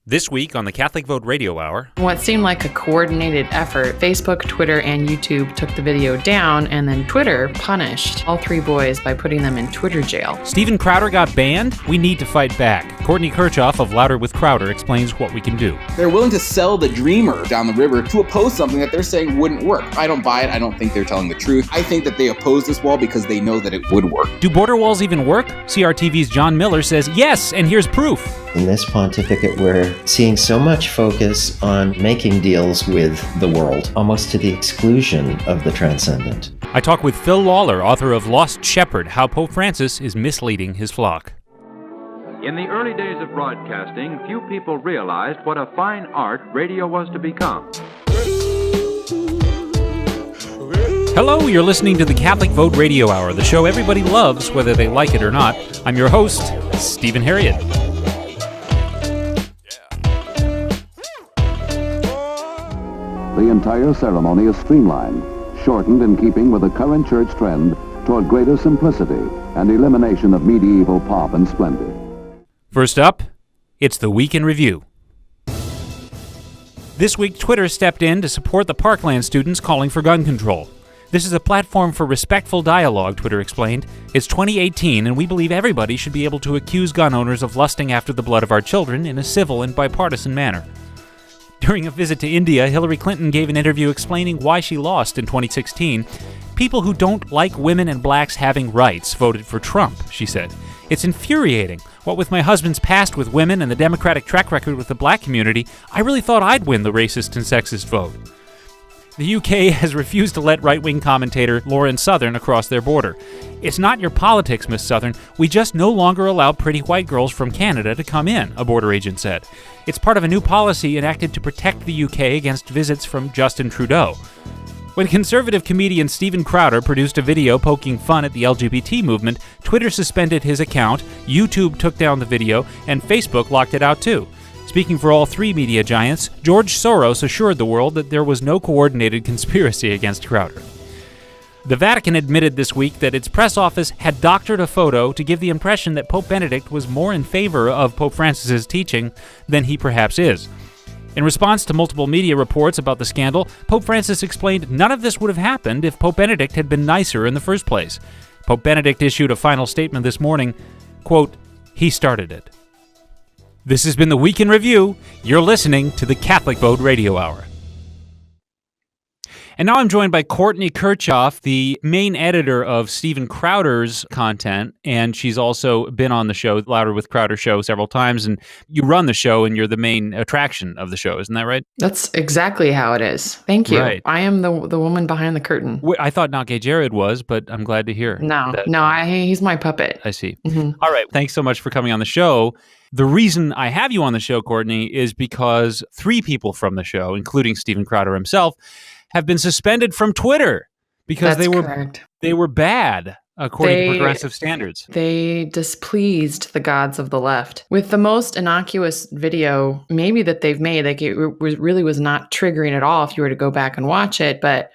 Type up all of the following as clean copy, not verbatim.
This week on the Catholic Vote Radio Hour. What seemed like a coordinated effort, Facebook, Twitter, and YouTube took the video down, and then Twitter punished all three boys by putting them in Twitter jail. Steven Crowder got banned? We need to fight back. Courtney Kirchoff of Louder with Crowder explains what we can do. They're willing to sell the dreamer down the river to oppose something that they're saying wouldn't work. I don't buy it. I don't think they're telling the truth. I think that they oppose this wall because they know that it would work. Do border walls even work? CRTV's John Miller says yes, and here's proof. In this pontificate, we're seeing so much focus on making deals with the world, almost to the exclusion of the transcendent. I talk with Phil Lawler, author of Lost Shepherd, How Pope Francis is Misleading His Flock. In the early days of broadcasting, few people realized what a fine art radio was to become. Hello, you're listening to the Catholic Vote Radio Hour, the show everybody loves, whether they like it or not. I'm your host, Stephen Harriott. The entire ceremony is streamlined, shortened in keeping with the current church trend toward greater simplicity and elimination of medieval pomp and splendor. First up, it's the Week in Review. This week, Twitter stepped in to support the Parkland students calling for gun control. This is a platform for respectful dialogue, Twitter explained. It's 2018, and we believe everybody should be able to accuse gun owners of lusting after the blood of our children in a civil and bipartisan manner. During a visit to India, Hillary Clinton gave an interview explaining why she lost in 2016. People who don't like women and blacks having rights voted for Trump, she said. It's infuriating. What with my husband's past with women and the Democratic track record with the black community, I really thought I'd win the racist and sexist vote. The UK has refused to let right-wing commentator Lauren Southern across their border. It's not your politics, Miss Southern. We just no longer allow pretty white girls from Canada to come in, a border agent said. It's part of a new policy enacted to protect the UK against visits from Justin Trudeau. When conservative comedian Steven Crowder produced a video poking fun at the LGBT movement, Twitter suspended his account, YouTube took down the video, and Facebook locked it out too. Speaking for all three media giants, George Soros assured the world that there was no coordinated conspiracy against Crowder. The Vatican admitted this week that its press office had doctored a photo to give the impression that Pope Benedict was more in favor of Pope Francis's teaching than he perhaps is. In response to multiple media reports about the scandal, Pope Francis explained none of this would have happened if Pope Benedict had been nicer in the first place. Pope Benedict issued a final statement this morning, quote, "He started it." This has been the Week in Review. You're listening to the Catholic Vote Radio Hour. And now I'm joined by Courtney Kirchoff, the main editor of Steven Crowder's content, and she's also been on the show, Louder with Crowder show, several times, and you run the show and you're the main attraction of the show, isn't that right? That's exactly how it is. Thank you. Right. I am the woman behind the curtain. I thought Not Gay Jared was, but I'm glad to hear. He's my puppet. I see. Mm-hmm. All right. Thanks so much for coming on the show. The reason I have you on the show, Courtney, is because three people from the show, including Steven Crowder himself, have been suspended from Twitter because they were bbad, according to progressive standards. They displeased the gods of the left with the most innocuous video maybe that they've made. Like it really was not triggering at all if you were to go back and watch it, but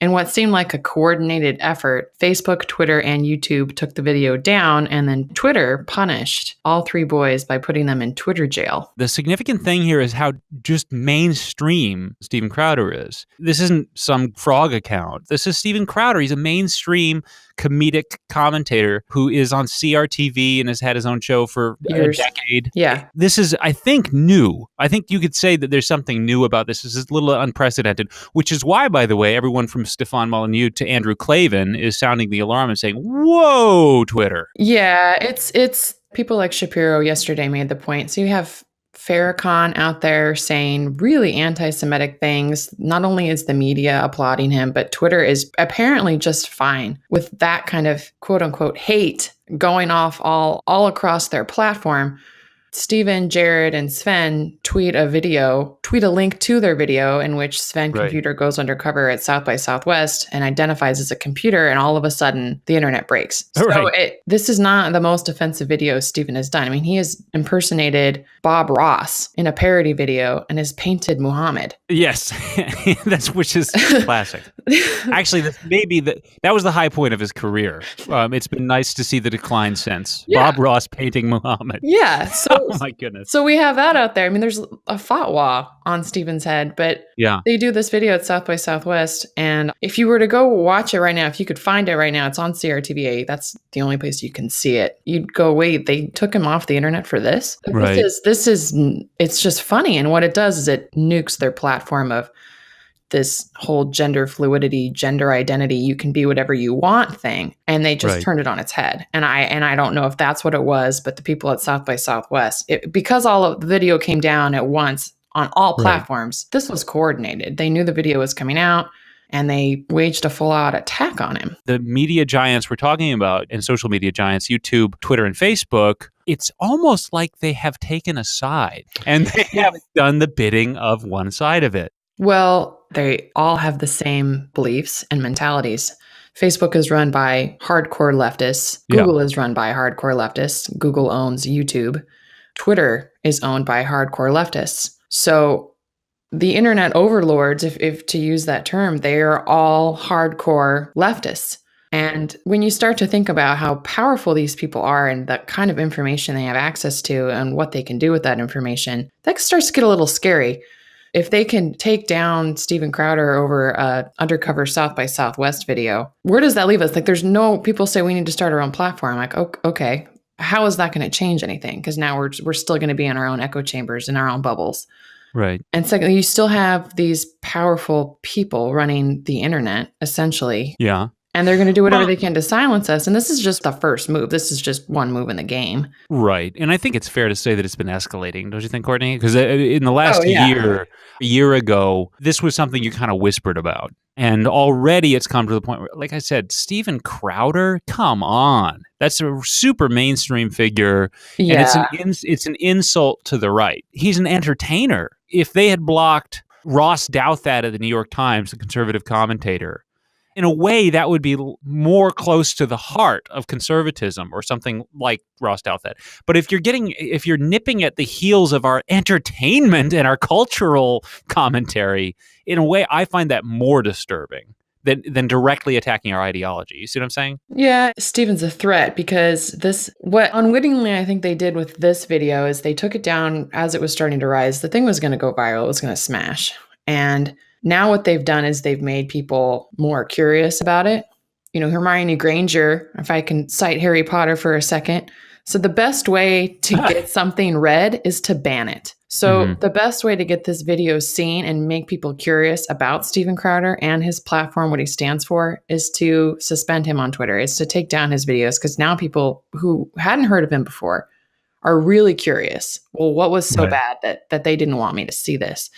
in what seemed like a coordinated effort, Facebook, Twitter, and YouTube took the video down, and then Twitter punished all three boys by putting them in Twitter jail. The significant thing here is how just mainstream Steven Crowder is. This isn't some frog account. This is Steven Crowder. He's a mainstream comedic commentator who is on CRTV and has had his own show for years. A decade. Yeah. This is, I think, new. I think you could say that there's something new about this. This is a little unprecedented, which is why, by the way, everyone from Stefan Molyneux to Andrew Klavan is sounding the alarm and saying, whoa, Twitter. Yeah, it's people like Shapiro yesterday made the point. So you have Farrakhan out there saying really anti-Semitic things. Not only is the media applauding him, but Twitter is apparently just fine with that kind of quote unquote hate going off all across their platform. Stephen, Jared, and Sven tweet a link to their video in which Sven Computer goes undercover at South by Southwest and identifies as a computer, and all of a sudden the internet breaks. So this is not the most offensive video Stephen has done. I mean, he has impersonated Bob Ross in a parody video and has painted Muhammad. Yes, which is classic. Actually, that was the high point of his career. It's been nice to see the decline since. Yeah. Bob Ross painting Muhammad. Yeah, so Oh my goodness. So we have that out there. I mean, there's a fatwa on Stephen's head, but Yeah. they do this video at South by Southwest. And if you were to go watch it right now, if you could find it right now, it's on CRTVA. That's the only place you can see it. You'd go, wait, they took him off the internet for this? Like, Right. It's just funny. And what it does is it nukes their platform of this whole gender fluidity, gender identity, you can be whatever you want thing. And they just Right. turned it on its head. And I don't know if that's what it was, but the people at South by Southwest, because all of the video came down at once on all platforms, this was coordinated. They knew the video was coming out and they waged a full out attack on him. The media giants we're talking about, and social media giants, YouTube, Twitter, and Facebook, it's almost like they have taken a side and they have done the bidding of one side of it. Well, they all have the same beliefs and mentalities. Facebook is run by hardcore leftists. Google is run by hardcore leftists. Google owns YouTube. Twitter is owned by hardcore leftists. So the internet overlords, if to use that term, they are all hardcore leftists. And when you start to think about how powerful these people are and the kind of information they have access to and what they can do with that information, that starts to get a little scary. If they can take down Steven Crowder over a undercover South by Southwest video, where does that leave us? Like, people say we need to start our own platform. Like, okay, how is that going to change anything? Because now we're still going to be in our own echo chambers, in our own bubbles. Right. And secondly, you still have these powerful people running the internet, essentially. Yeah. And they're going to do whatever they can to silence us. And this is just the first move. This is just one move in the game. Right. And I think it's fair to say that it's been escalating, don't you think, Courtney? Because in the last a year ago, this was something you kind of whispered about. And already it's come to the point where, like I said, Steven Crowder, come on. That's a super mainstream figure. Yeah. And it's an insult to the right. He's an entertainer. If they had blocked Ross Douthat of the New York Times, the conservative commentator, in a way, that would be more close to the heart of conservatism or something like Ross Douthat. But if you're nipping at the heels of our entertainment and our cultural commentary, in a way, I find that more disturbing than directly attacking our ideology. You see what I'm saying? Yeah, Steven's a threat because what unwittingly I think they did with this video is they took it down as it was starting to rise. The thing was going to go viral. It was going to smash. And now what they've done is they've made people more curious about it. You know, Hermione Granger, if I can cite Harry Potter for a second. So the best way to get something read is to ban it. So the best way to get this video seen and make people curious about Steven Crowder and his platform, what he stands for, is to suspend him on Twitter. It's to take down his videos because now people who hadn't heard of him before are really curious. Well, what was so bad that they didn't want me to see this?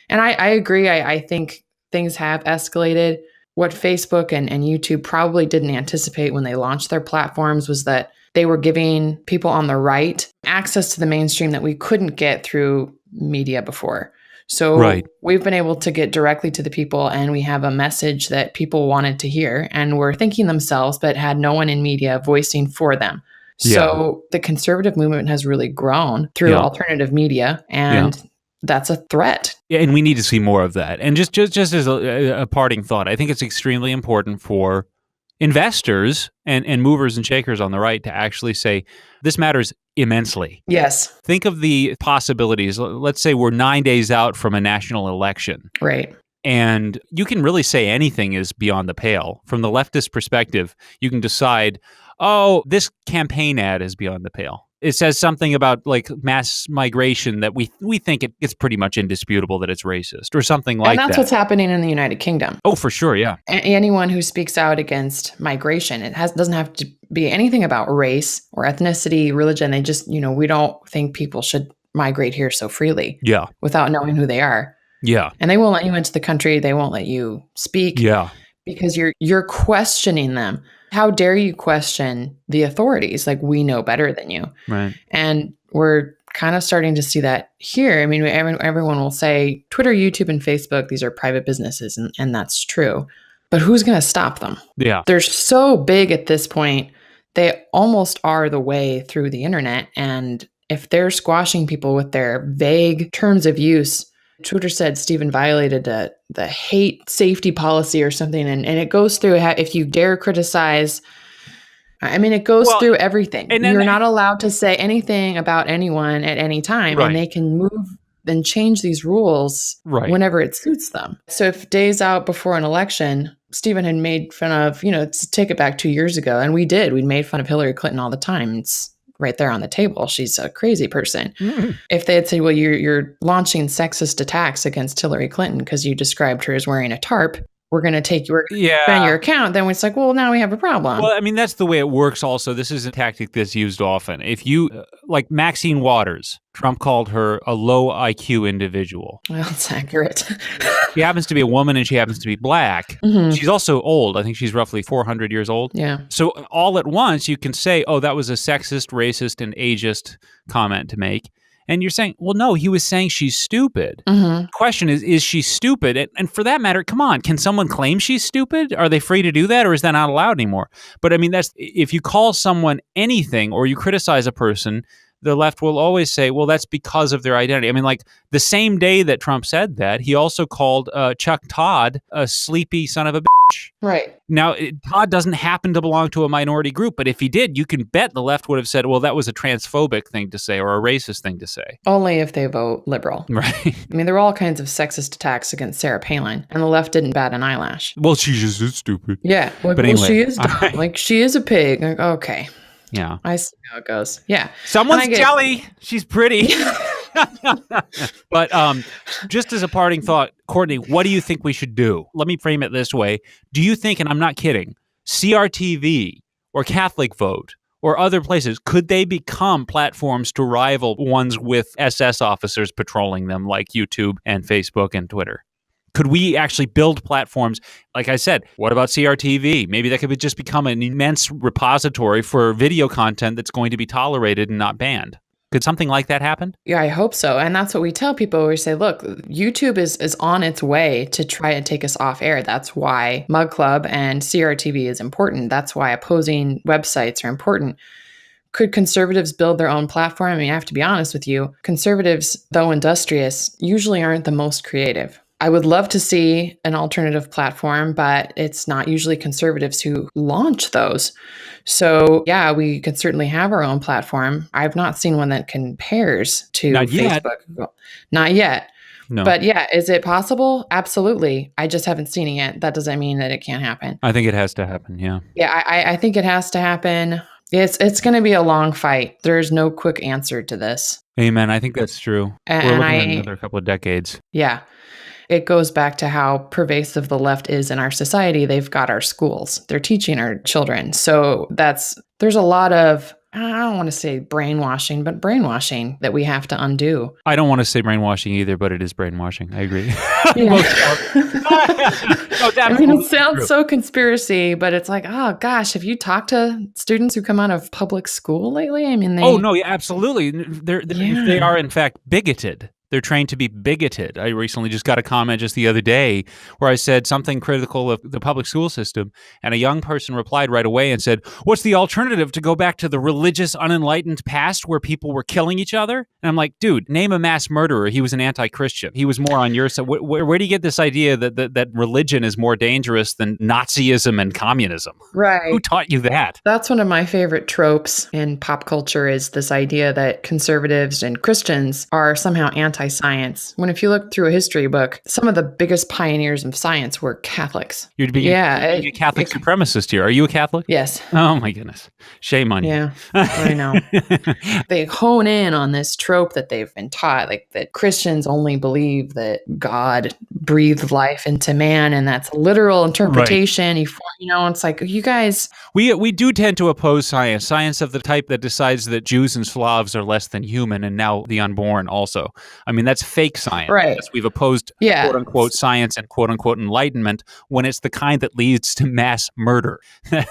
And I agree. I think things have escalated. What Facebook and YouTube probably didn't anticipate when they launched their platforms was that they were giving people on the right access to the mainstream that we couldn't get through media before. So we've been able to get directly to the people and we have a message that people wanted to hear and were thinking themselves, but had no one in media voicing for them. So the conservative movement has really grown through alternative media and that's a threat. Yeah, and we need to see more of that. And just as a parting thought, I think it's extremely important for investors and movers and shakers on the right to actually say, this matters immensely. Yes. Think of the possibilities. Let's say we're 9 days out from a national election. Right. And you can really say anything is beyond the pale. From the leftist perspective, you can decide, oh, this campaign ad is beyond the pale. It says something about like mass migration that we think it's pretty much indisputable that it's racist or something like that. And that's what's happening in the United Kingdom. Oh, for sure, yeah. Anyone who speaks out against migration, doesn't have to be anything about race or ethnicity, religion. They just, we don't think people should migrate here so freely. Yeah. Without knowing who they are. Yeah. And they won't let you into the country. They won't let you speak. Yeah. Because you're questioning them. How dare you question the authorities? Like, we know better than you. Right. And we're kind of starting to see that here. I mean, everyone will say Twitter, YouTube, and Facebook, these are private businesses, and that's true. But who's going to stop them? Yeah. They're so big at this point, they almost are the way through the internet. And if they're squashing people with their vague terms of use, Twitter said Steven violated the hate safety policy or something. And it goes through if you dare criticize I mean, it goes Well, through everything. and then- You're not allowed to say anything about anyone at any time, Right. and they can move and change these rules Right. whenever it suits them. So if days out before an election, Stephen had made fun of, to take it back 2 years ago, and we did. We made fun of Hillary Clinton all the time. It's right there on the table. She's a crazy person. If they had said, well, you're launching sexist attacks against Hillary Clinton because you described her as wearing a tarp, we're going to take your account, then it's like, well, now we have a problem. Well, I mean, that's the way it works also. This is a tactic that's used often. If you, like Maxine Waters, Trump called her a low IQ individual. Well, it's accurate. She happens to be a woman and she happens to be black. Mhm. She's also old. I think she's roughly 400 years old. Yeah. So all at once, you can say, oh, that was a sexist, racist, and ageist comment to make. And you're saying, well, no, he was saying she's stupid. Mm-hmm. The question is she stupid? And for that matter, come on, can someone claim she's stupid? Are they free to do that, or is that not allowed anymore? But I mean, that's if you call someone anything or you criticize a person, the left will always say, well, that's because of their identity. I mean, like the same day that Trump said that, he also called Chuck Todd a sleepy son of a bitch. Right. Now, Todd doesn't happen to belong to a minority group, but if he did, you can bet the left would have said, well, that was a transphobic thing to say or a racist thing to say. Only if they vote liberal. Right. I mean, there were all kinds of sexist attacks against Sarah Palin, and the left didn't bat an eyelash. Well, she just is stupid. Yeah. Like, But well, anyway, she is dumb. Like, she is a pig. Like, okay. Yeah. I see how it goes. Yeah. Someone's And I get- jelly. She's pretty. But just as a parting thought, Courtney, what do you think we should do? Let me frame it this way. Do you think, and I'm not kidding, CRTV or Catholic Vote or other places, could they become platforms to rival ones with SS officers patrolling them like YouTube and Facebook and Twitter? Could we actually build platforms? Like I said, what about CRTV? Maybe that could just become an immense repository for video content that's going to be tolerated and not banned. Could something like that happen? Yeah, I hope so. And that's what we tell people. We say, look, YouTube is on its way to try and take us off air. That's why Mug Club and CRTV is important. That's why opposing websites are important. Could conservatives build their own platform? I mean, I have to be honest with you. Conservatives, though industrious, usually aren't the most creative. I would love to see an alternative platform, but it's not usually conservatives who launch those. So yeah, we could certainly have our own platform. I've not seen one that compares to Not yet. Facebook. Not yet. No. But yeah, is it possible? Absolutely. I just haven't seen it yet. That doesn't mean that it can't happen. I think it has to happen, yeah. Yeah, I think it has to happen. It's going to be a long fight. There's no quick answer to this. Amen. I think that's true. And We're looking at another couple of decades. Yeah. It goes back to how pervasive the left is in our society. They've got our schools. They're teaching our children. So there's a lot of, I don't want to say brainwashing, but brainwashing that we have to undo. I don't want to say brainwashing either, but it is brainwashing. I agree. I mean, it sounds so conspiracy, but it's like, oh gosh, have you talked to students who come out of public school lately? I mean, Oh, no, yeah, absolutely. They are, in fact, bigoted. They're trained to be bigoted. I recently just got a comment just the other day where I said something critical of the public school system, and a young person replied right away and said, what's the alternative to go back to the religious, unenlightened past where people were killing each other? And I'm like, dude, name a mass murderer. He was an anti-Christian. He was more on your side. Where do you get this idea that religion is more dangerous than Nazism and communism? Right. Who taught you that? That's one of my favorite tropes in pop culture is this idea that conservatives and Christians are somehow anti-science. When if you look through a history book, some of the biggest pioneers of science were Catholics. You're being a Catholic supremacist here. Are you a Catholic? Yes. Oh my goodness. Shame on you. Yeah, I know. They hone in on this trope that they've been taught, like that Christians only believe that God breathed life into man, and that's a literal interpretation. Right. It's like, you guys. We do tend to oppose science of the type that decides that Jews and Slavs are less than human, and now the unborn also. I mean, that's fake science. Right. Yes, we've opposed quote unquote science and quote unquote enlightenment when it's the kind that leads to mass murder.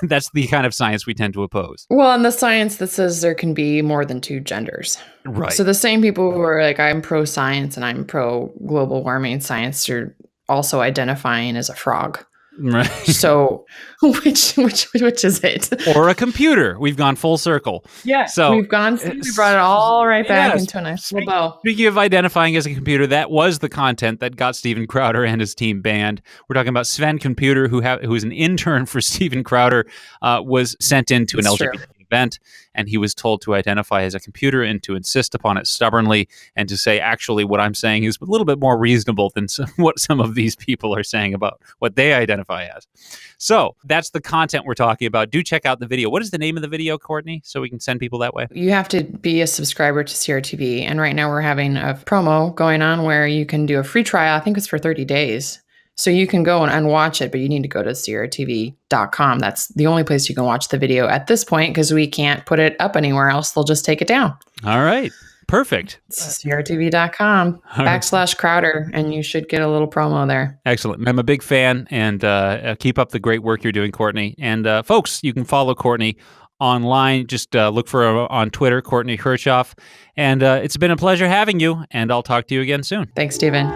That's the kind of science we tend to oppose. Well, and the science that says there can be more than two genders. Right. So the same people who are like, I'm pro-science and I'm pro-global warming science are also identifying as a frog. Right. So which is it? Or a computer. We've gone full circle. Yeah. So we brought it all right back yes. into a nice little bow. Speaking of identifying as a computer, that was the content that got Steven Crowder and his team banned. We're talking about Sven Computer, who's an intern for Steven Crowder, was sent into an LGBT event, and he was told to identify as a computer and to insist upon it stubbornly and to say, actually, what I'm saying is a little bit more reasonable than what some of these people are saying about what they identify as. So that's the content we're talking about. Do check out the video. What is the name of the video, Courtney, so we can send people that way? You have to be a subscriber to CRTV, and right now we're having a promo going on where you can do a free trial. I think it's for 30 days. So you can go and watch it, but you need to go to crtv.com. That's the only place you can watch the video at this point because we can't put it up anywhere else. They'll just take it down. All right. Perfect. crtv.com /Crowder, and you should get a little promo there. Excellent. I'm a big fan, and keep up the great work you're doing, Courtney. And folks, you can follow Courtney online. Just look for her on Twitter, Courtney Kirchoff. And it's been a pleasure having you, and I'll talk to you again soon. Thanks, Stephen.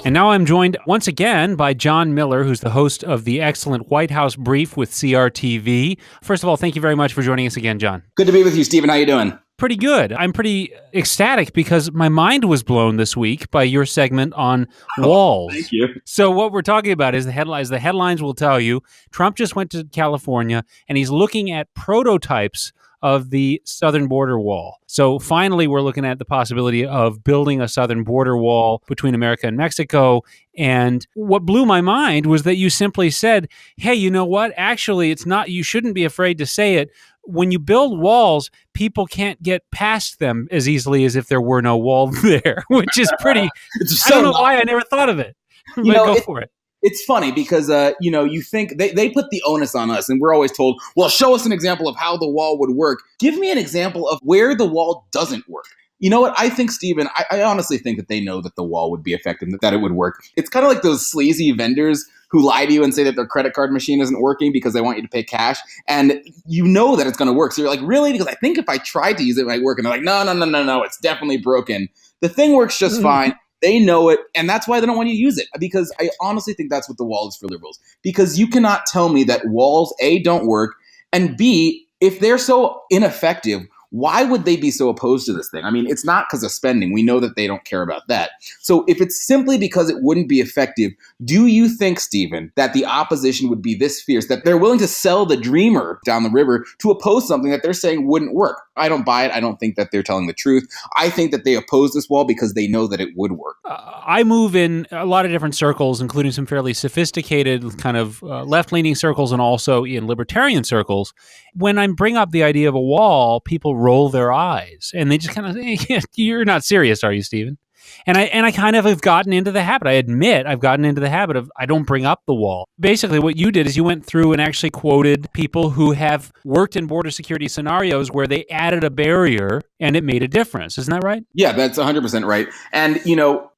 And now I'm joined once again by John Miller, who's the host of the excellent White House Brief with CRTV. First of all, thank you very much for joining us again, John. Good to be with you, Stephen. How you doing? Pretty good. I'm pretty ecstatic because my mind was blown this week by your segment on walls. Thank you. So what we're talking about is the headlines. The headlines will tell you Trump just went to California and he's looking at prototypes of the southern border wall. So finally, we're looking at the possibility of building a southern border wall between America and Mexico. And what blew my mind was that you simply said, hey, you know what? Actually, it's not, you shouldn't be afraid to say it. When you build walls, people can't get past them as easily as if there were no wall there, which is pretty, I don't know why I never thought of it. But go for it. It's funny because, you think they put the onus on us and we're always told, well, show us an example of how the wall would work. Give me an example of where the wall doesn't work. You know what? I think, Stephen, I honestly think that they know that the wall would be effective, that it would work. It's kind of like those sleazy vendors who lie to you and say that their credit card machine isn't working because they want you to pay cash. And you know that it's going to work. So you're like, really? Because I think if I tried to use it, it might work. And they're like, no, it's definitely broken. The thing works just fine. They know it, and that's why they don't want you to use it, because I honestly think that's what the wall is for liberals. Because you cannot tell me that walls, A, don't work, and B, if they're so ineffective, why would they be so opposed to this thing? I mean, it's not because of spending. We know that they don't care about that. So if it's simply because it wouldn't be effective, do you think, Stephen, that the opposition would be this fierce, that they're willing to sell the dreamer down the river to oppose something that they're saying wouldn't work? I don't buy it. I don't think that they're telling the truth. I think that they oppose this wall because they know that it would work. I move in a lot of different circles, including some fairly sophisticated kind of left-leaning circles and also in libertarian circles. When I bring up the idea of a wall, people roll their eyes and they just kind of say, you're not serious, are you, Stephen? And I kind of have gotten into the habit. I admit I've gotten into the habit of I don't bring up the wall. Basically, what you did is you went through and actually quoted people who have worked in border security scenarios where they added a barrier and it made a difference. Isn't that right? Yeah, that's 100% right. And,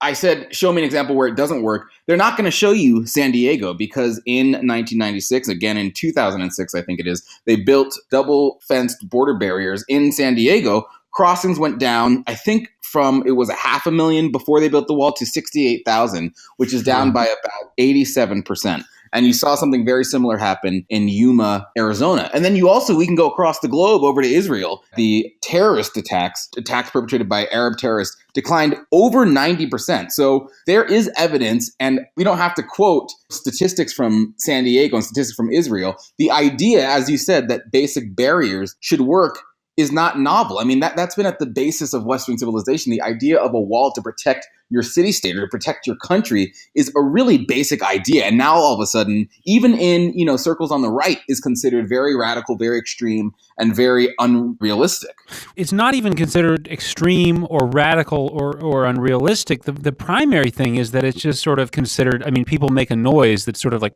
I said, show me an example where it doesn't work. They're not going to show you San Diego because in 1996, again in 2006, I think it is, they built double fenced border barriers in San Diego. Crossings went down, I think it was 500,000 before they built the wall to 68,000, which is down by about 87%. And you saw something very similar happen in Yuma, Arizona. And then we can go across the globe over to Israel. The terrorist attacks perpetrated by Arab terrorists declined over 90%. So there is evidence, and we don't have to quote statistics from San Diego and statistics from Israel. The idea, as you said, that basic barriers should work is not novel. I mean, that's been at the basis of Western civilization. The idea of a wall to protect your city-state or to protect your country is a really basic idea. And now all of a sudden, even in, circles on the right, is considered very radical, very extreme, and very unrealistic. It's not even considered extreme or radical or unrealistic. The primary thing is that it's just sort of considered, people make a noise that's sort of like,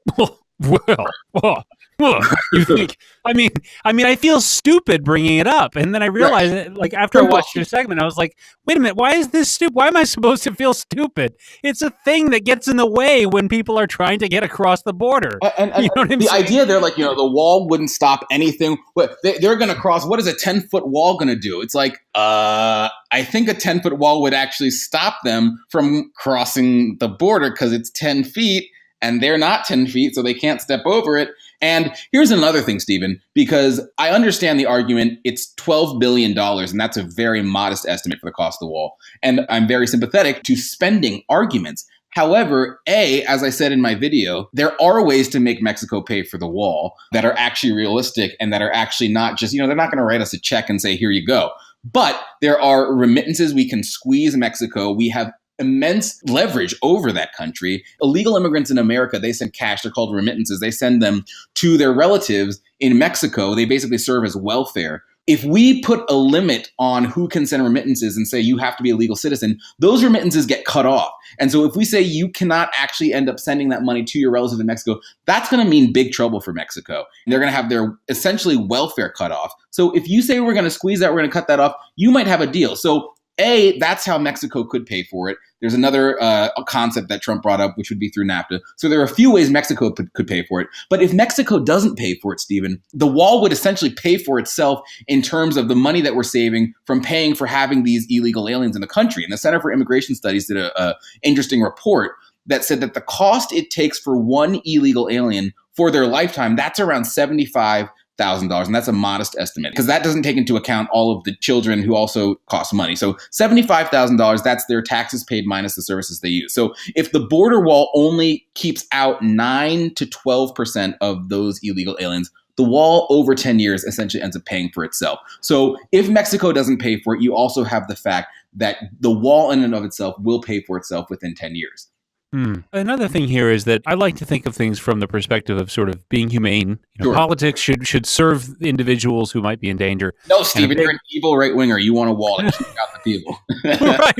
Well, you think? I feel stupid bringing it up, and then I realized, that, like after I watched your segment, I was like, "Wait a minute, why is this stupid? Why am I supposed to feel stupid? It's a thing that gets in the way when people are trying to get across the border." And you know the idea, they're like, the wall wouldn't stop anything. But they're going to cross. What is a 10-foot wall going to do? It's like, I think a 10-foot wall would actually stop them from crossing the border because it's 10 feet. And they're not 10 feet, so they can't step over it. And here's another thing, Stephen, because I understand the argument, it's $12 billion, and that's a very modest estimate for the cost of the wall. And I'm very sympathetic to spending arguments. However, as I said in my video, there are ways to make Mexico pay for the wall that are actually realistic and that are actually not just, they're not going to write us a check and say, here you go. But there are remittances. We can squeeze Mexico. We have immense leverage over that country. Illegal immigrants in America, they send cash. They're called remittances. They send them to their relatives in Mexico. They basically serve as welfare. If we put a limit on who can send remittances and say you have to be a legal citizen, those remittances get cut off. And so if we say you cannot actually end up sending that money to your relatives in Mexico, that's going to mean big trouble for Mexico. They're going to have their essentially welfare cut off. So if you say we're going to squeeze that, we're going to cut that off, you might have a deal. So that's how Mexico could pay for it. There's another concept that Trump brought up, which would be through NAFTA. So there are a few ways Mexico could pay for it. But if Mexico doesn't pay for it, Stephen, the wall would essentially pay for itself in terms of the money that we're saving from paying for having these illegal aliens in the country. And the Center for Immigration Studies did a interesting report that said that the cost it takes for one illegal alien for their lifetime, that's around $75,000. And that's a modest estimate because that doesn't take into account all of the children who also cost money. So $75,000, that's their taxes paid minus the services they use. So if the border wall only keeps out 9 to 12% of those illegal aliens, the wall over 10 years essentially ends up paying for itself. So if Mexico doesn't pay for it, you also have the fact that the wall in and of itself will pay for itself within 10 years. Another thing here is that I like to think of things from the perspective of sort of being humane. Sure. Politics should serve individuals who might be in danger. No, Stephen, you're an evil right-winger. You want a wall to keep out the people.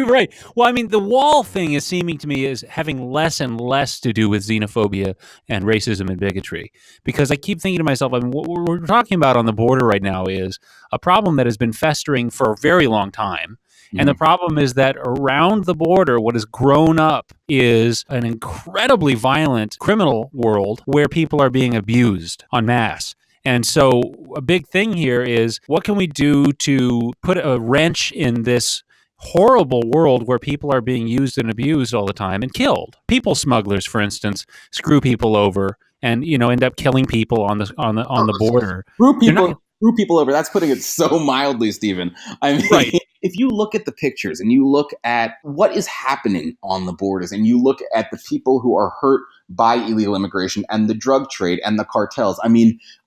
Right. Well, the wall thing is seeming to me as having less and less to do with xenophobia and racism and bigotry. Because I keep thinking to myself, what we're talking about on the border right now is a problem that has been festering for a very long time. And the problem is that around the border, what has grown up is an incredibly violent criminal world where people are being abused en masse. And so a big thing here is what can we do to put a wrench in this horrible world where people are being used and abused all the time and killed? People smugglers, for instance, screw people over and end up killing people on the border. Screw people over. That's putting it so mildly, Stephen. Right. If you look at the pictures and you look at what is happening on the borders and you look at the people who are hurt by illegal immigration and the drug trade and the cartels, I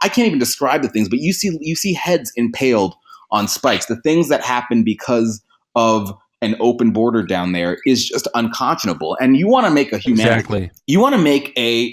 can't even describe the things, but you see heads impaled on spikes. The things that happen because of an open border down there is just unconscionable. And you want to make a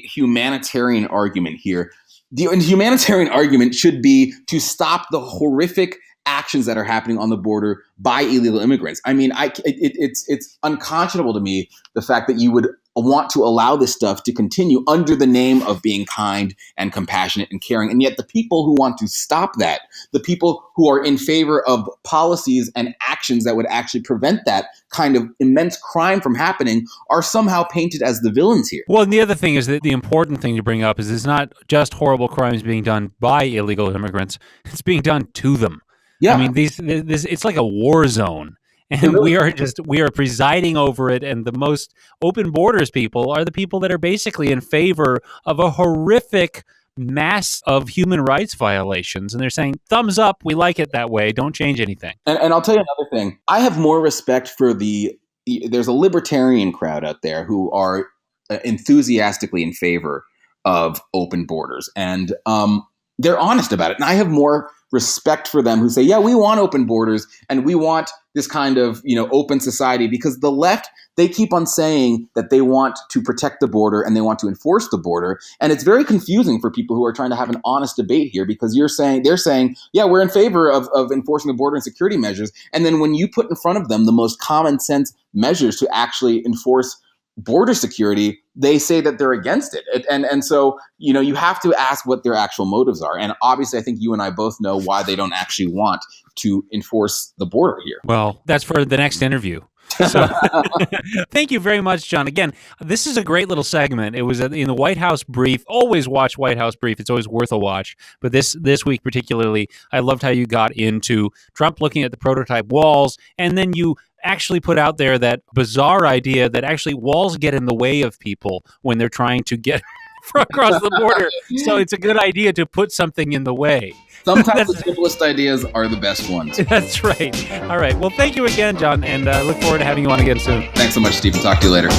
humanitarian argument here. The humanitarian argument should be to stop the horrific actions that are happening on the border by illegal immigrants. It's unconscionable to me, the fact that you would want to allow this stuff to continue under the name of being kind and compassionate and caring. And yet the people who want to stop that, the people who are in favor of policies and actions that would actually prevent that kind of immense crime from happening are somehow painted as the villains here. Well, and the other thing is that the important thing to bring up is it's not just horrible crimes being done by illegal immigrants, it's being done to them. Yeah. This it's like a war zone. And we are presiding over it, and the most open borders people are the people that are basically in favor of a horrific mass of human rights violations. And they're saying, thumbs up, we like it that way, don't change anything. And I'll tell you another thing. I have more respect for there's a libertarian crowd out there who are enthusiastically in favor of open borders. And they're honest about it. And I have more respect for them who say, yeah, we want open borders and we want this kind of, open society, because the left, they keep on saying that they want to protect the border and they want to enforce the border. And it's very confusing for people who are trying to have an honest debate here, because they're saying, yeah, we're in favor of enforcing the border and security measures. And then when you put in front of them the most common sense measures to actually enforce border security, they say that they're against it. And so, you have to ask what their actual motives are. And obviously, I think you and I both know why they don't actually want to enforce the border here. Well, that's for the next interview. So, thank you very much, John. Again, this is a great little segment. It was in the White House Brief. Always watch White House Brief. It's always worth a watch. But this week particularly, I loved how you got into Trump looking at the prototype walls, and then you actually put out there that bizarre idea that actually walls get in the way of people when they're trying to get across the border. So it's a good idea to put something in the way. Sometimes the simplest ideas are the best ones. That's right. All right. Well, thank you again, John, and look forward to having you on again soon. Thanks so much, Stephen. Talk to you later.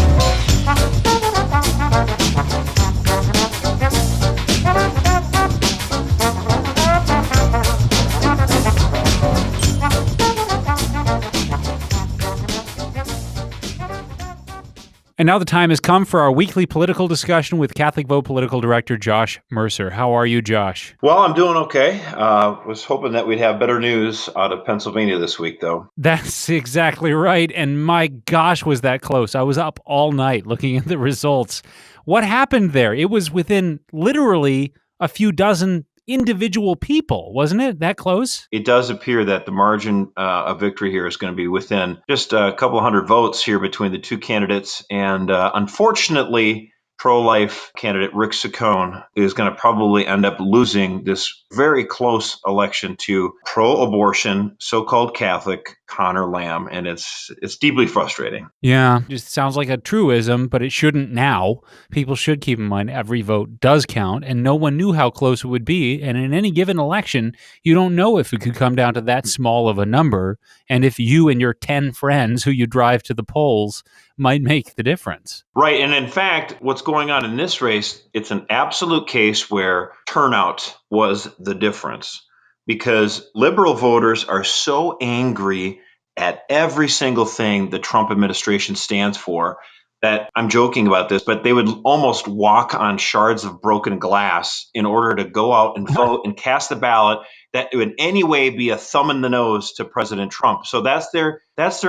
And now the time has come for our weekly political discussion with Catholic Vote Political Director Josh Mercer. How are you, Josh? Well, I'm doing okay. Was hoping that we'd have better news out of Pennsylvania this week, though. That's exactly right. And my gosh, was that close. I was up all night looking at the results. What happened there? It was within literally a few dozen individual people, wasn't it? That close? It does appear that the margin of victory here is going to be within just a couple of hundred votes here between the two candidates. And unfortunately, pro-life candidate Rick Saccone is going to probably end up losing this very close election to pro-abortion, so-called Catholic Connor Lamb, and it's deeply frustrating. Yeah, just sounds like a truism, but it shouldn't now. People should keep in mind every vote does count, and no one knew how close it would be, and in any given election, you don't know if it could come down to that small of a number, and if you and your 10 friends who you drive to the polls might make the difference. Right, and in fact, what's going on in this race, it's an absolute case where turnout was the difference, because liberal voters are so angry at every single thing the Trump administration stands for that I'm joking about this, but they would almost walk on shards of broken glass in order to go out and vote and cast a ballot that would in any way be a thumb in the nose to President Trump. So that's their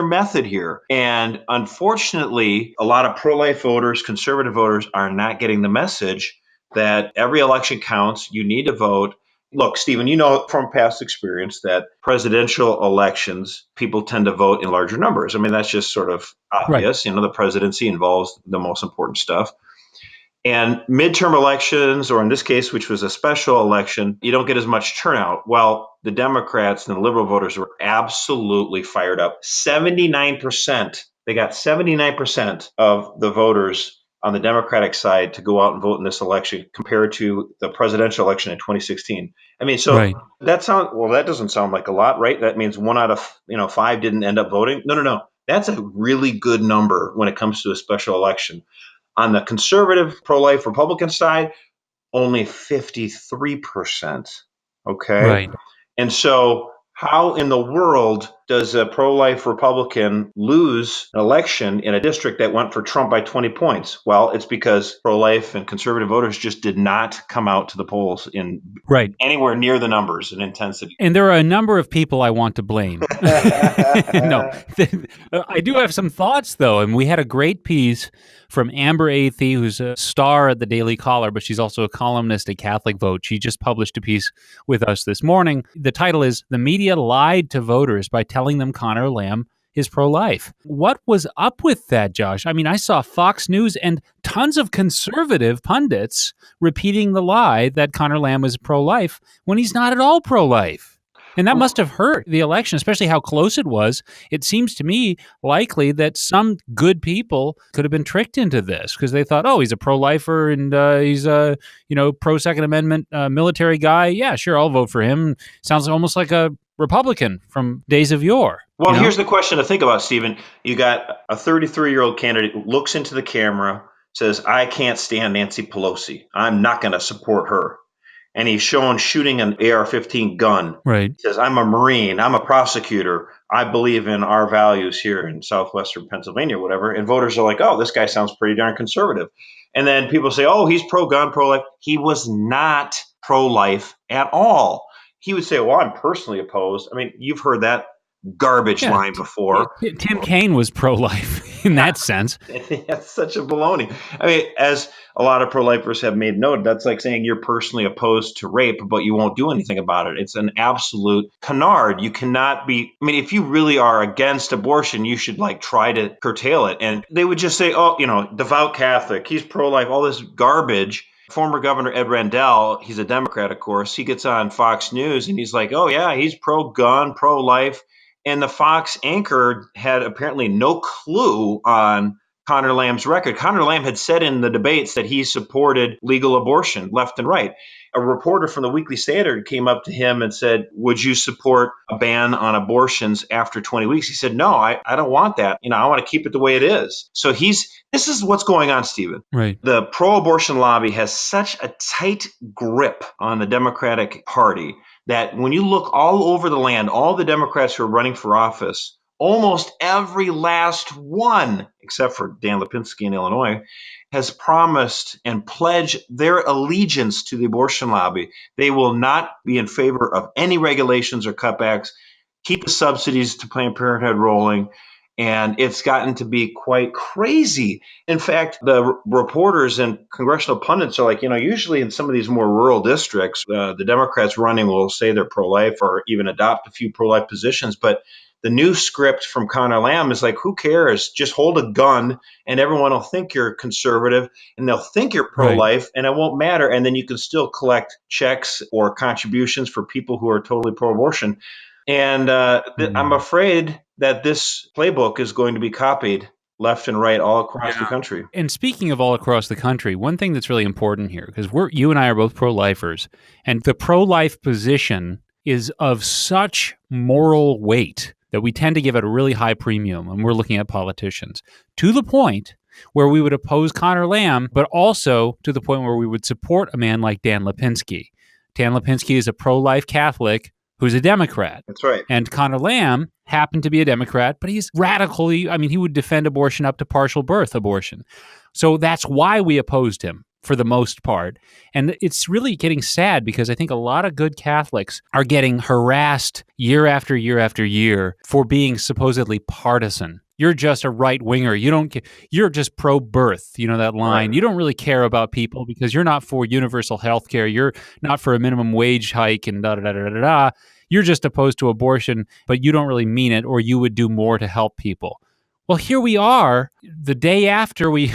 method here. And unfortunately, a lot of pro-life voters, conservative voters are not getting the message that every election counts. You need to vote. Look, Stephen, you know from past experience that presidential elections, people tend to vote in larger numbers. I mean, that's just sort of obvious. Right. You know, the presidency involves the most important stuff. And midterm elections, or in this case, which was a special election, you don't get as much turnout. Well, the Democrats and the liberal voters were absolutely fired up. 79%. They got 79% of the voters on the Democratic side to go out and vote in this election compared to the presidential election in 2016. I mean, so right. That doesn't sound like a lot, right? That means 1 out of 5 didn't end up voting. No. That's a really good number when it comes to a special election. On the conservative pro-life Republican side, only 53%. Okay. Right. And so how in the world does a pro-life Republican lose an election in a district that went for Trump by 20 points? Well, it's because pro-life and conservative voters just did not come out to the polls in anywhere near the numbers and intensity. And there are a number of people I want to blame. No, I do have some thoughts, though. And we had a great piece from Amber Athey, who's a star at the Daily Caller, but she's also a columnist at Catholic Vote. She just published a piece with us this morning. The title is "The Media Lied to Voters by Telling Them Connor Lamb is Pro-Life." What was up with that, Josh? I mean, I saw Fox News and tons of conservative pundits repeating the lie that Connor Lamb was pro-life when he's not at all pro-life. And that must have hurt the election, especially how close it was. It seems to me likely that some good people could have been tricked into this because they thought, oh, he's a pro-lifer and he's a pro-Second Amendment military guy. Yeah, sure, I'll vote for him. Sounds almost like a Republican from days of yore. Well, here's the question to think about, Stephen. You got a 33-year-old candidate who looks into the camera, says, I can't stand Nancy Pelosi. I'm not going to support her. And he's shown shooting an AR-15 gun. Right. He says, I'm a Marine. I'm a prosecutor. I believe in our values here in southwestern Pennsylvania, whatever. And voters are like, oh, this guy sounds pretty darn conservative. And then people say, oh, he's pro-gun, pro-life. He was not pro-life at all. He would say, well, I'm personally opposed. I mean, you've heard that garbage line before. Tim Kaine was pro-life. in that sense. That's such a baloney. I mean, as a lot of pro-lifers have made note, that's like saying you're personally opposed to rape, but you won't do anything about it. It's an absolute canard. You cannot be, I mean, if you really are against abortion, you should like try to curtail it. And they would just say, oh, devout Catholic, he's pro-life, all this garbage. Former Governor Ed Rendell, he's a Democrat, of course, he gets on Fox News and he's like, oh, yeah, he's pro-gun, pro-life. And the Fox anchor had apparently no clue on Conor Lamb's record. Conor Lamb had said in the debates that he supported legal abortion left and right. A reporter from the Weekly Standard came up to him and said, would you support a ban on abortions after 20 weeks? He said, no, I don't want that. I want to keep it the way it is. So this is what's going on, Stephen. Right. The pro-abortion lobby has such a tight grip on the Democratic Party that when you look all over the land, all the Democrats who are running for office, almost every last one, except for Dan Lipinski in Illinois, has promised and pledged their allegiance to the abortion lobby. They will not be in favor of any regulations or cutbacks, keep the subsidies to Planned Parenthood rolling, and it's gotten to be quite crazy. In fact, the reporters and congressional pundits are like, usually in some of these more rural districts, the Democrats running will say they're pro-life or even adopt a few pro-life positions, but the new script from Conor Lamb is like, who cares? Just hold a gun and everyone will think you're conservative and they'll think you're pro-life and it won't matter. And then you can still collect checks or contributions for people who are totally pro-abortion. And I'm afraid that this playbook is going to be copied left and right all across the country. And speaking of all across the country, one thing that's really important here, because you and I are both pro-lifers, and the pro-life position is of such moral weight that we tend to give it a really high premium when we're looking at politicians, to the point where we would oppose Conor Lamb, but also to the point where we would support a man like Dan Lipinski. Dan Lipinski is a pro-life Catholic who's a Democrat. That's right. And Conor Lamb happened to be a Democrat, but he's radically, he would defend abortion up to partial birth abortion. So that's why we opposed him for the most part. And it's really getting sad because I think a lot of good Catholics are getting harassed year after year after year for being supposedly partisan. You're just a right-winger. You're just pro-birth, that line. Right. You don't really care about people because you're not for universal health care. You're not for a minimum wage hike and da-da-da-da-da-da. You're just opposed to abortion, but you don't really mean it, or you would do more to help people. Well, here we are, the day after we,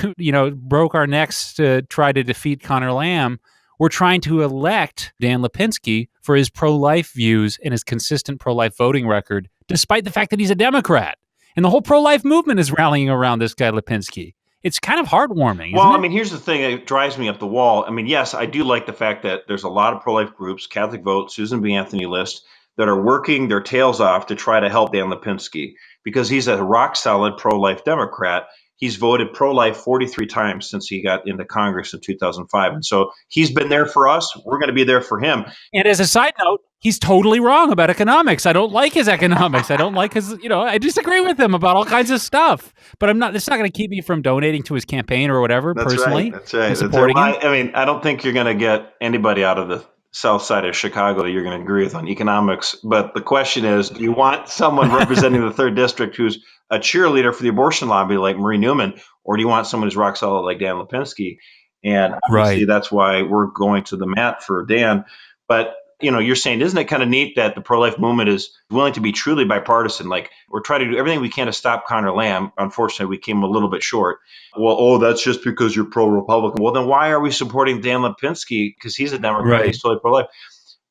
broke our necks to try to defeat Conor Lamb. We're trying to elect Dan Lipinski for his pro-life views and his consistent pro-life voting record, despite the fact that he's a Democrat. And the whole pro-life movement is rallying around this guy Lipinski. It's kind of heartwarming, isn't it? Here's the thing that drives me up the wall. Yes, I do like the fact that there's a lot of pro-life groups, Catholic Vote, Susan B. Anthony List, that are working their tails off to try to help Dan Lipinski because he's a rock-solid pro-life Democrat. He's voted pro-life 43 times since he got into Congress in 2005. And so he's been there for us. We're going to be there for him. And as a side note, he's totally wrong about economics. I don't like his economics. I don't like his, I disagree with him about all kinds of stuff. But it's not going to keep me from donating to his campaign or whatever, personally. That's right. And supporting him. I don't think you're going to get anybody out of the south side of Chicago that you're going to agree with on economics. But the question is, do you want someone representing the 3rd District who's a cheerleader for the abortion lobby like Marie Newman, or do you want someone who's rock solid like Dan Lipinski? And obviously that's why we're going to the mat for Dan. But you're saying, isn't it kind of neat that the pro-life movement is willing to be truly bipartisan? Like, we're trying to do everything we can to stop Conor Lamb. Unfortunately, we came a little bit short. Well, that's just because you're pro-Republican. Well, then why are we supporting Dan Lipinski? Because he's a Democrat. Right. He's totally pro-life.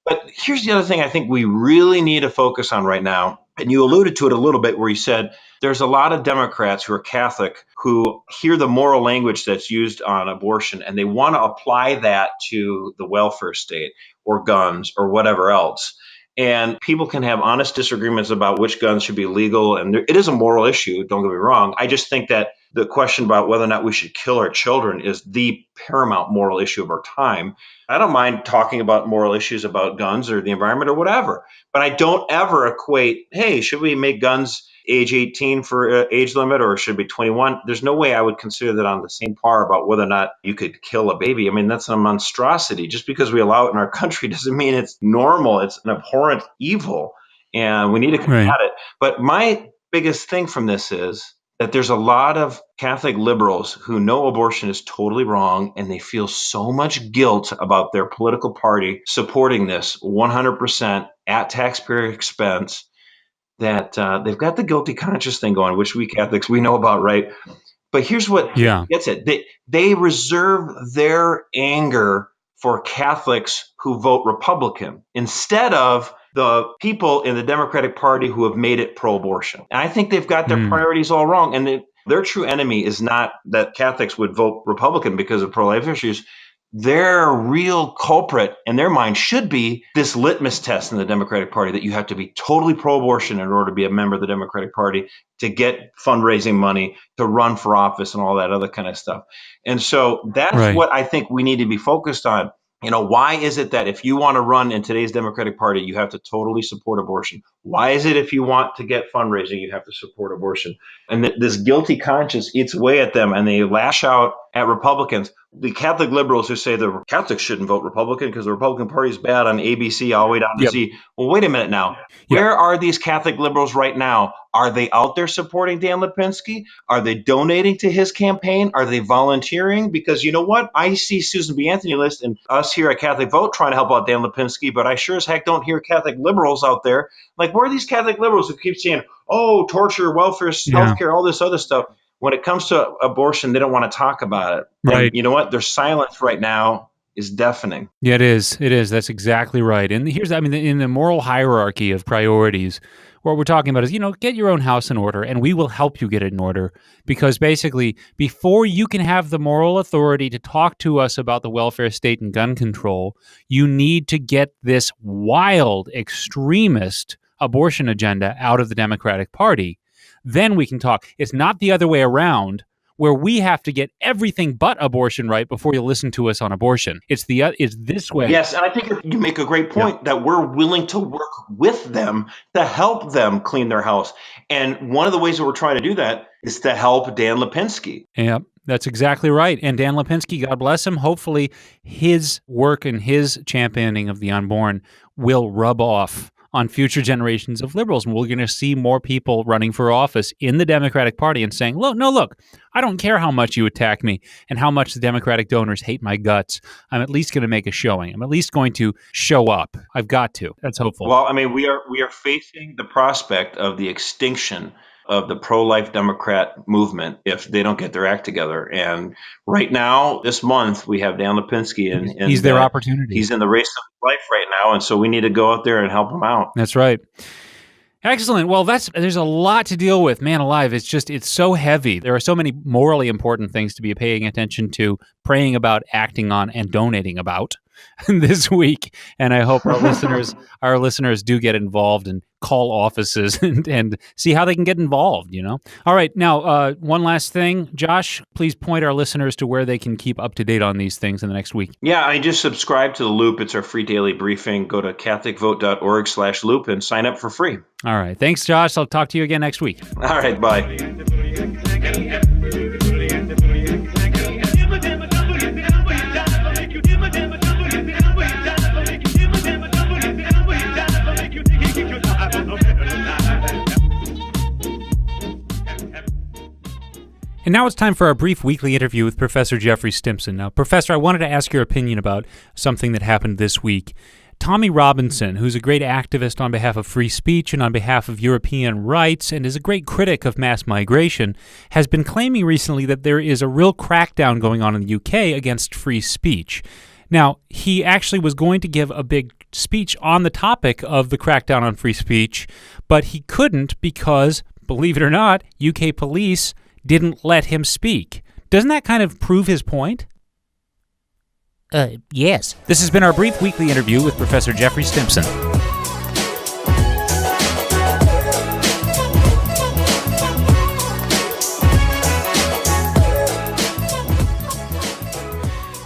But here's the other thing I think we really need to focus on right now. And you alluded to it a little bit where you said there's a lot of Democrats who are Catholic who hear the moral language that's used on abortion and they want to apply that to the welfare state or guns or whatever else. And people can have honest disagreements about which guns should be legal. And it is a moral issue, don't get me wrong. I just think that the question about whether or not we should kill our children is the paramount moral issue of our time. I don't mind talking about moral issues about guns or the environment or whatever, but I don't ever equate, hey, should we make guns age 18 for age limit or should it be 21? There's no way I would consider that on the same par about whether or not you could kill a baby. That's a monstrosity. Just because we allow it in our country doesn't mean it's normal. It's an abhorrent evil, and we need to combat it. But my biggest thing from this is that there's a lot of Catholic liberals who know abortion is totally wrong, and they feel so much guilt about their political party supporting this 100% at taxpayer expense that they've got the guilty conscience thing going, which we Catholics, we know about, right? But here's what gets it. They reserve their anger for Catholics who vote Republican instead of the people in the Democratic Party who have made it pro-abortion. And I think they've got their priorities all wrong. And their true enemy is not that Catholics would vote Republican because of pro-life issues. Their real culprit in their mind should be this litmus test in the Democratic Party that you have to be totally pro-abortion in order to be a member of the Democratic Party, to get fundraising money, to run for office and all that other kind of stuff. And so that's what I think we need to be focused on. You know, why is it that if you want to run in today's Democratic Party, you have to totally support abortion? Why is it if you want to get fundraising, you have to support abortion? And this guilty conscience eats away at them, and they lash out at Republicans. The Catholic liberals who say the Catholics shouldn't vote Republican because the Republican Party is bad on ABC all the way down to Z. Well, wait a minute now. Where are these Catholic liberals right now? Are they out there supporting Dan Lipinski? Are they donating to his campaign? Are they volunteering? Because you know what? I see Susan B. Anthony List and us here at Catholic Vote trying to help out Dan Lipinski, but I sure as heck don't hear Catholic liberals out there. Like, where are these Catholic liberals who keep saying, oh, torture, welfare, healthcare, all this other stuff? When it comes to abortion, they don't want to talk about it. Right. And you know what? Their silence right now is deafening. Yeah, it is. It is. That's exactly right. And here's, I mean, in the moral hierarchy of priorities, what we're talking about is, you know, get your own house in order, and we will help you get it in order. Because basically, before you can have the moral authority to talk to us about the welfare state and gun control, you need to get this wild, extremist abortion agenda out of the Democratic Party. Then we can talk. It's not the other way around, where we have to get everything but abortion right before you listen to us on abortion. It's this way. Yes, and I think you make a great point that we're willing to work with them to help them clean their house. And one of the ways that we're trying to do that is to help Dan Lipinski. Yeah, that's exactly right. And Dan Lipinski, God bless him, hopefully his work and his championing of the unborn will rub off on future generations of liberals. And we're going to see more people running for office in the Democratic Party and saying, look, I don't care how much you attack me and how much the Democratic donors hate my guts. I'm at least going to make a showing. I'm at least going to show up. I've got to. That's hopeful. Well, I mean, we are facing the prospect of the extinction of the pro-life Democrat movement if they don't get their act together. And right now, this month, we have Dan Lipinski. And he's their opportunity. He's in the race of life right now, and so we need to go out there and help him out. That's right. Excellent. Well, there's a lot to deal with. Man alive, it's so heavy. There are so many morally important things to be paying attention to, praying about, acting on, and donating about this week. And I hope our listeners do get involved and call offices and see how they can get involved, you know? All right. Now, one last thing. Josh, please point our listeners to where they can keep up to date on these things in the next week. Yeah, I just subscribe to The Loop. It's our free daily briefing. Go to catholicvote.org/loop and sign up for free. All right. Thanks, Josh. I'll talk to you again next week. All right. Bye. And now it's time for our brief weekly interview with Professor Jeffrey Stimpson. Now, Professor, I wanted to ask your opinion about something that happened this week. Tommy Robinson, who's a great activist on behalf of free speech and on behalf of European rights and is a great critic of mass migration, has been claiming recently that there is a real crackdown going on in the UK against free speech. Now, he actually was going to give a big speech on the topic of the crackdown on free speech, but he couldn't because, believe it or not, UK police didn't let him speak. Doesn't that kind of prove his point? Yes. This has been our brief weekly interview with Professor Jeffrey Stimpson.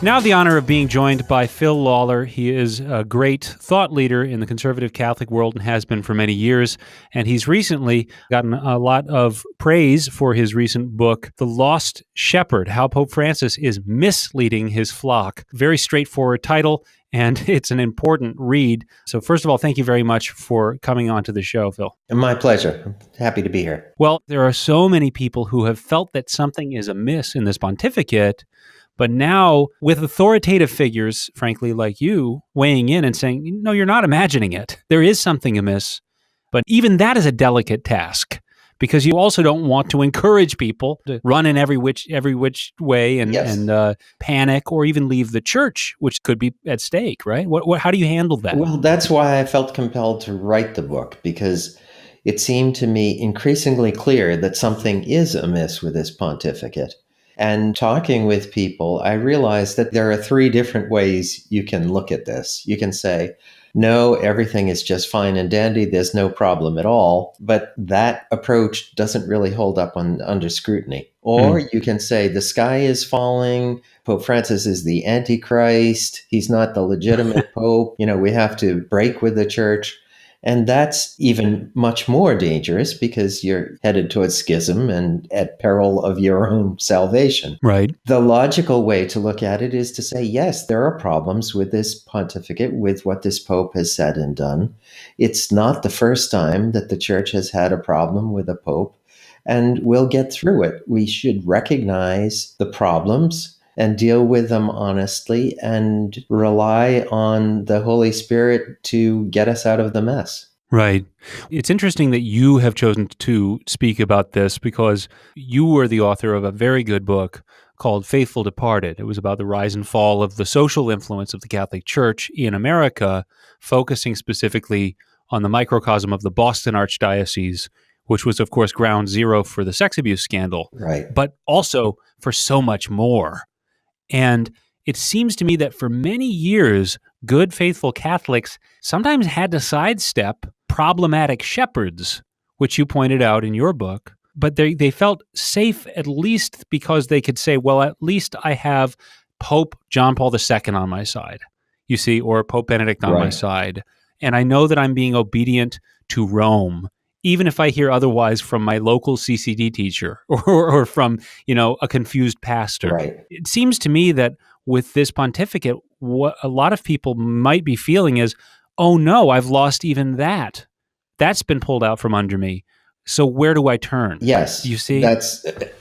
Now the honor of being joined by Phil Lawler. He is a great thought leader in the conservative Catholic world and has been for many years. And he's recently gotten a lot of praise for his recent book, The Lost Shepherd, How Pope Francis is Misleading His Flock. Very straightforward title, and it's an important read. So first of all, thank you very much for coming on to the show, Phil. My pleasure. I'm happy to be here. Well, there are so many people who have felt that something is amiss in this pontificate. But now, with authoritative figures, frankly, like you, weighing in and saying, no, you're not imagining it. There is something amiss. But even that is a delicate task, because you also don't want to encourage people to run in every which way and panic or even leave the church, which could be at stake, right? How do you handle that? Well, that's why I felt compelled to write the book, because it seemed to me increasingly clear that something is amiss with this pontificate. And talking with people, I realized that there are three different ways you can look at this. You can say, no, everything is just fine and dandy. There's no problem at all. But that approach doesn't really hold up under scrutiny. Or you can say the sky is falling. Pope Francis is the Antichrist. He's not the legitimate Pope. We have to break with the church. And that's even much more dangerous because you're headed towards schism and at peril of your own salvation. Right. The logical way to look at it is to say, yes, there are problems with this pontificate, with what this Pope has said and done. It's not the first time that the church has had a problem with a Pope, and we'll get through it. We should recognize the problems and deal with them honestly and rely on the Holy Spirit to get us out of the mess. Right. It's interesting that you have chosen to speak about this because you were the author of a very good book called Faithful Departed. It was about the rise and fall of the social influence of the Catholic Church in America, focusing specifically on the microcosm of the Boston Archdiocese, which was, of course, ground zero for the sex abuse scandal, right, but also for so much more. And it seems to me that for many years, good, faithful Catholics sometimes had to sidestep problematic shepherds, which you pointed out in your book. But they felt safe at least because they could say, well, at least I have Pope John Paul II on my side, you see, or Pope Benedict on my side. And I know that I'm being obedient to Rome, even if I hear otherwise from my local CCD teacher or from, a confused pastor. Right. It seems to me that with this pontificate, what a lot of people might be feeling is, oh no, I've lost even that. That's been pulled out from under me. So where do I turn? Yes. You see?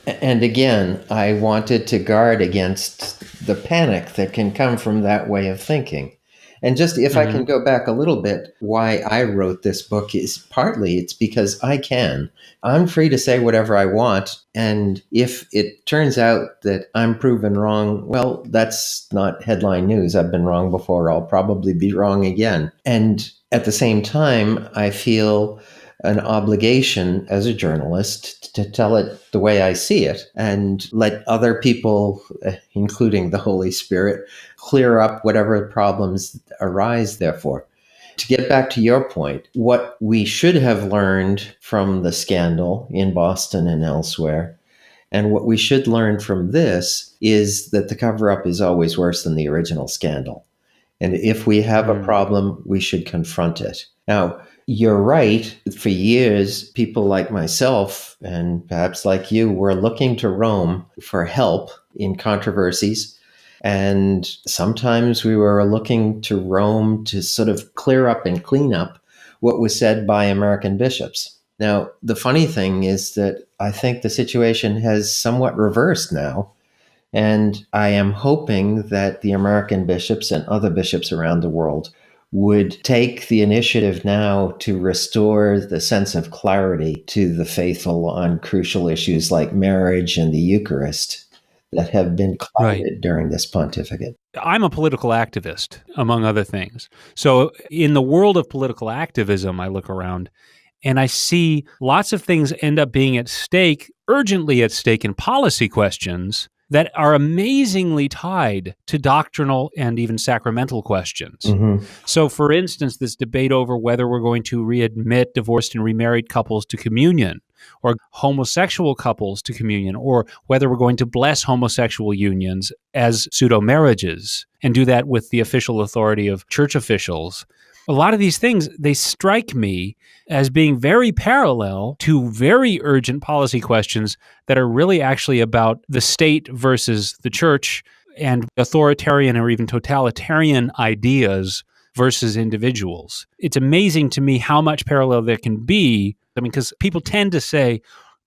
And again, I wanted to guard against the panic that can come from that way of thinking. And just if I can go back a little bit, why I wrote this book is partly it's because I can. I'm free to say whatever I want. And if it turns out that I'm proven wrong, well, that's not headline news. I've been wrong before. I'll probably be wrong again. And at the same time, I feel an obligation as a journalist to tell it the way I see it and let other people, including the Holy Spirit, clear up whatever problems arise, therefore. To get back to your point, what we should have learned from the scandal in Boston and elsewhere, and what we should learn from this, is that the cover-up is always worse than the original scandal. And if we have a problem, we should confront it. Now, you're right. For years, people like myself and perhaps like you were looking to Rome for help in controversies. And sometimes we were looking to Rome to sort of clear up and clean up what was said by American bishops. Now, the funny thing is that I think the situation has somewhat reversed now. And I am hoping that the American bishops and other bishops around the world would take the initiative now to restore the sense of clarity to the faithful on crucial issues like marriage and the Eucharist that have been clouded during this pontificate. I'm a political activist, among other things. So in the world of political activism, I look around and I see lots of things end up being at stake, urgently at stake in policy questions that are amazingly tied to doctrinal and even sacramental questions. Mm-hmm. So, for instance, this debate over whether we're going to readmit divorced and remarried couples to communion, or homosexual couples to communion, or whether we're going to bless homosexual unions as pseudo-marriages and do that with the official authority of church officials. A lot of these things, they strike me as being very parallel to very urgent policy questions that are really actually about the state versus the church and authoritarian or even totalitarian ideas versus individuals. It's amazing to me how much parallel there can be. I mean, because people tend to say,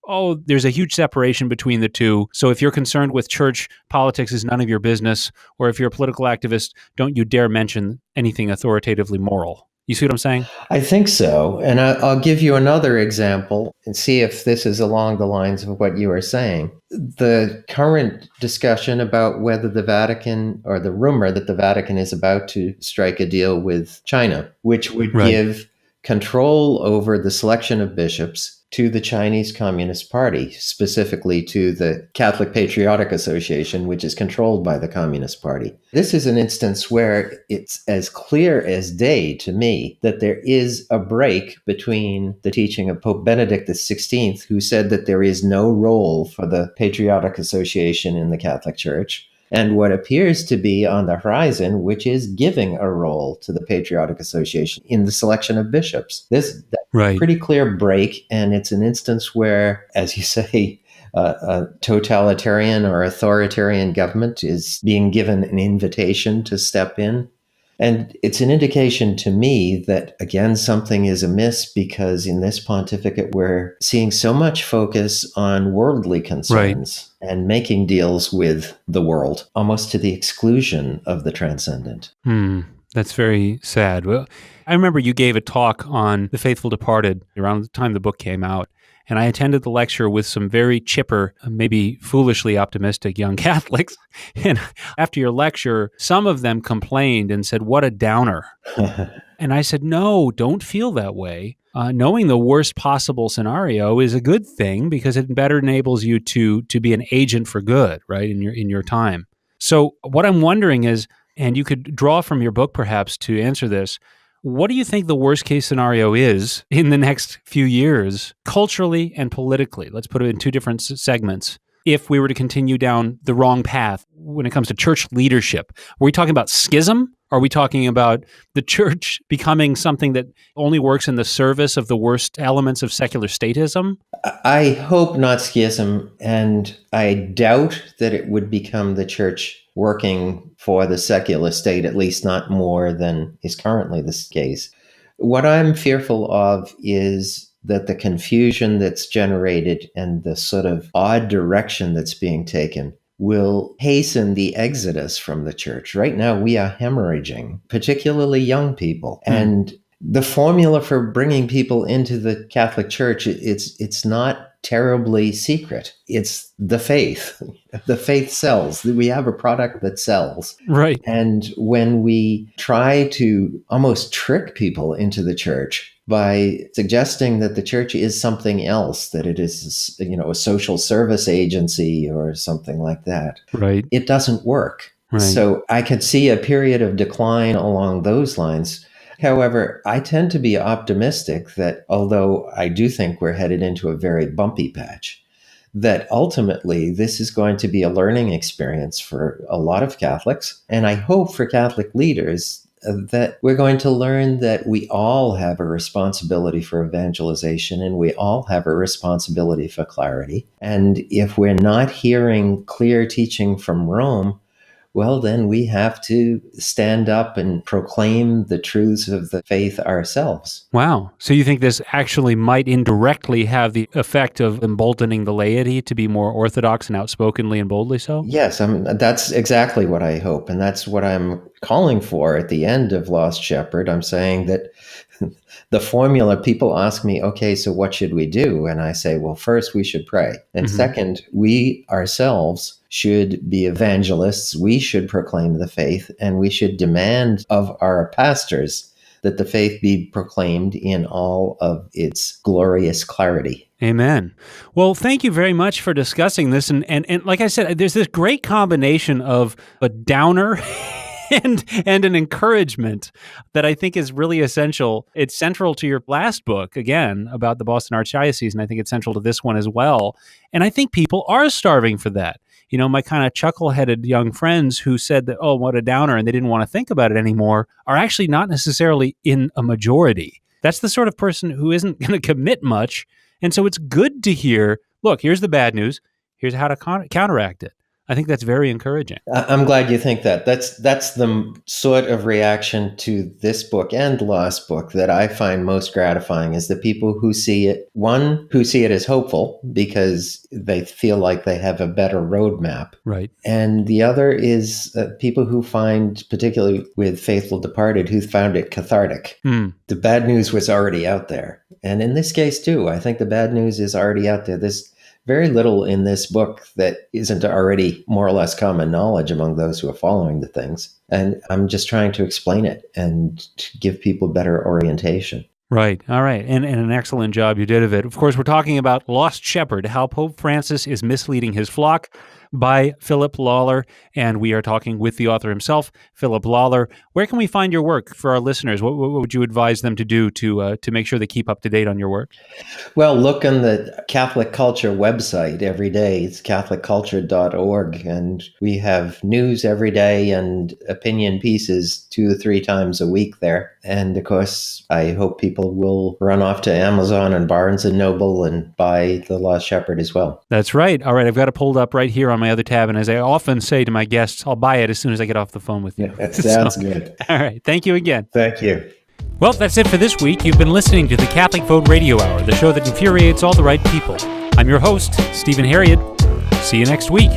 oh, there's a huge separation between the two. So if you're concerned with church politics is none of your business, or if you're a political activist, don't you dare mention anything authoritatively moral. You see what I'm saying? I think so. And I'll give you another example and see if this is along the lines of what you are saying. The current discussion about whether the Vatican, or the rumor that the Vatican is about to strike a deal with China, which would give control over the selection of bishops to the Chinese Communist Party, specifically to the Catholic Patriotic Association, which is controlled by the Communist Party. This is an instance where it's as clear as day to me that there is a break between the teaching of Pope Benedict XVI, who said that there is no role for the Patriotic Association in the Catholic Church, and what appears to be on the horizon, which is giving a role to the Patriotic Association in the selection of bishops. That's a pretty clear break, and it's an instance where, as you say, a totalitarian or authoritarian government is being given an invitation to step in. And it's an indication to me that, again, something is amiss, because in this pontificate, we're seeing so much focus on worldly concerns and making deals with the world, almost to the exclusion of the transcendent. That's very sad. Well, I remember you gave a talk on The Faithful Departed around the time the book came out. And I attended the lecture with some very chipper, maybe foolishly optimistic young Catholics. And after your lecture, some of them complained and said, what a downer. And I said, no, don't feel that way. Knowing the worst possible scenario is a good thing, because it better enables you to be an agent for good, right, in your time. So what I'm wondering is, and you could draw from your book perhaps to answer this, what do you think the worst case scenario is in the next few years, culturally and politically? Let's put it in two different segments. If we were to continue down the wrong path when it comes to church leadership, are we talking about schism? Are we talking about the church becoming something that only works in the service of the worst elements of secular statism? I hope not schism, and I doubt that it would become the church working for the secular state, at least not more than is currently the case. What I'm fearful of is that the confusion that's generated and the sort of odd direction that's being taken will hasten the exodus from the church. Right now, we are hemorrhaging, particularly young people. And the formula for bringing people into the Catholic Church, it's not terribly secret. It's the faith. The faith sells. We have a product that sells. Right. And when we try to almost trick people into the church by suggesting that the church is something else, that it is, a social service agency or something like that, right, it doesn't work. Right. So I could see a period of decline along those lines. However, I tend to be optimistic that, although I do think we're headed into a very bumpy patch, that ultimately this is going to be a learning experience for a lot of Catholics. And I hope for Catholic leaders that we're going to learn that we all have a responsibility for evangelization, and we all have a responsibility for clarity. And if we're not hearing clear teaching from Rome, well, then we have to stand up and proclaim the truths of the faith ourselves. Wow. So you think this actually might indirectly have the effect of emboldening the laity to be more orthodox and outspokenly and boldly so? Yes, that's exactly what I hope. And that's what I'm calling for at the end of Lost Shepherd. I'm saying that the formula, people ask me, okay, so what should we do? And I say, well, first we should pray. And second, we ourselves should be evangelists. We should proclaim the faith, and we should demand of our pastors that the faith be proclaimed in all of its glorious clarity. Amen. Well, thank you very much for discussing this. And like I said, there's this great combination of a downer and an encouragement that I think is really essential. It's central to your last book, again, about the Boston Archdiocese, and I think it's central to this one as well. And I think people are starving for that. You know, my kind of chuckle-headed young friends who said that, oh, what a downer, and they didn't want to think about it anymore, are actually not necessarily in a majority. That's the sort of person who isn't going to commit much. And so it's good to hear, look, here's the bad news. Here's how to counteract it. I think that's very encouraging. I'm glad you think that. That's the sort of reaction to this book and the last book that I find most gratifying is the people who see it, one, who see it as hopeful because they feel like they have a better roadmap. Right. And the other is people who find, particularly with Faithful Departed, who found it cathartic. The bad news was already out there. And in this case, too, I think the bad news is already out there. There's very little in this book that isn't already more or less common knowledge among those who are following the things. And I'm just trying to explain it and to give people better orientation. Right. All right. And an excellent job you did of it. Of course, we're talking about Lost Shepherd, How Pope Francis is Misleading His Flock by Philip Lawler. And we are talking with the author himself, Philip Lawler. Where can we find your work for our listeners? What would you advise them to do to make sure they keep up to date on your work? Well, look on the Catholic Culture website every day. It's catholicculture.org. And we have news every day and opinion pieces 2 to 3 times a week there. And of course, I hope people will run off to Amazon and Barnes & Noble and buy The Lost Shepherd as well. That's right. All right. I've got it pulled up right here on my other tab. And as I often say to my guests, I'll buy it as soon as I get off the phone with you. Yeah, that sounds good. All right. Thank you again. Thank you. Well, that's it for this week. You've been listening to the Catholic Vote Radio Hour, the show that infuriates all the right people. I'm your host, Stephen Harriet. See you next week.